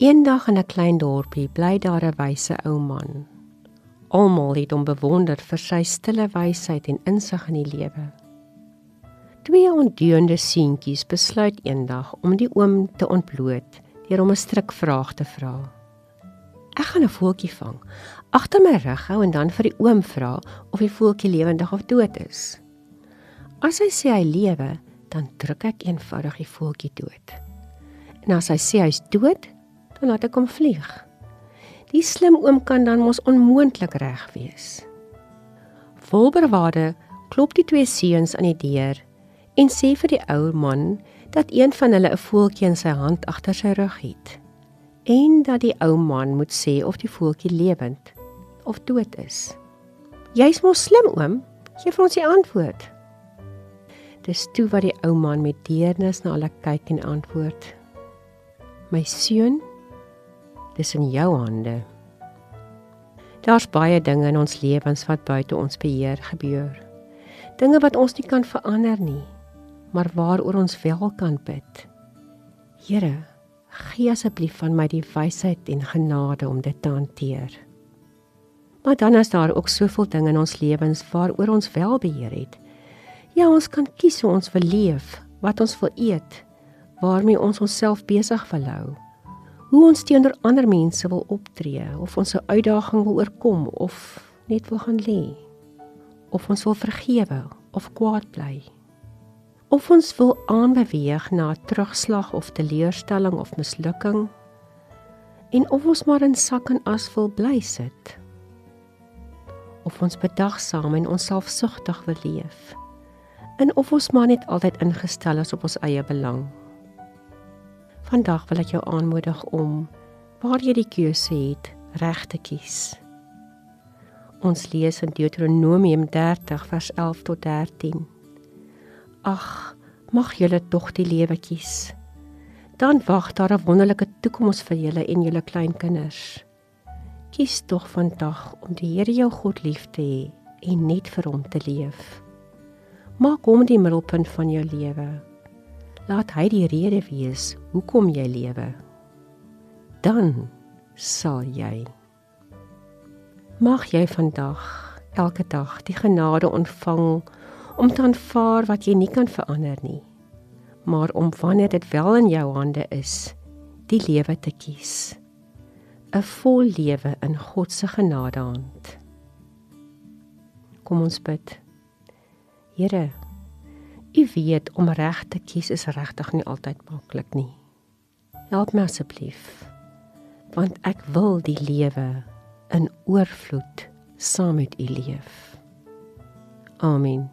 Eendag in 'n klein dorpie bly daar 'n wyse ou man. Almal het hom bewonder vir sy stille wysheid en insig in die lewe. Twee ondeugende seentjies besluit eendag om die oom te ontbloot deur hom 'n strikvraag te vra. Ek gaan 'n voeltjie vang, agter my rug hou en dan vir die oom vra of die voeltjie lewendig of dood is. As hy sê hy lewe, dan druk ek eenvoudig die voeltjie dood. En as hy sê hy's dood, dan laat ek hom vlieg. Die slim oom kan dan mos onmoontlik reg wees. Vol bravade klop die twee seuns aan die deur en sê vir die ou man dat een van hulle 'n voeltjie in sy hand agter sy rug het en dat die ou man moet sê of die voeltjie lewend of dood is. Jy's mos slim oom, gee vir ons die antwoord. Dis toe wat die ou man met deernis na hulle kyk en antwoord: My seun, dis in jou hande. Daar's baie dinge in ons lewens wat buite ons beheer gebeur. Dinge wat ons nie kan verander nie, maar waaroor ons wel kan bid. Here, gee asseblief van my die wysheid en genade om dit te hanteer. Maar dan is daar ook soveel dinge in ons lewens waaroor ons wel beheer het. Ja, ons kan kies hoe ons wil leef, wat ons wil eet, waarmee ons onsself besig wil hou, hoe ons teenoor ander mense wil optree, of ons 'n uitdaging wil oorkom, of net wil gaan lê, of ons wil vergewe, of kwaad bly, of ons wil aanbeweeg na 'n terugslag of teleurstelling of mislukking, en of ons maar in sak en as wil bly sit, of ons bedagsaam en onselfsugtig wil leef, en of ons maar net altyd ingestel is op ons eie belang. Vandag wil ek jou aanmoedig om, waar jy die keuse het, reg te kies. Ons lees in Deuteronomium 30 vers 11 tot 13. Ag, mag julle tog die lewe kies. Dan wag daar 'n wonderlike toekoms vir julle en julle kleinkinders. Kies tog vandag om die Here jou God lief te hê en net vir hom te leef. Maak hom die middelpunt van jou lewe. Laat hy die rede wees hoekom jy lewe. Dan sal jy. Mag jy vandag, elke dag, die genade ontvang om te aanvaar wat jy nie kan verander nie, maar om wanneer dit wel in jou hande is, die lewe te kies. 'n Vol lewe in God se genadehand. Kom ons bid. Here, U weet om reg te kies is regtig nie altyd maklik nie. Help my asseblief, want ek wil die lewe in oorvloed saam met U leef. Amen.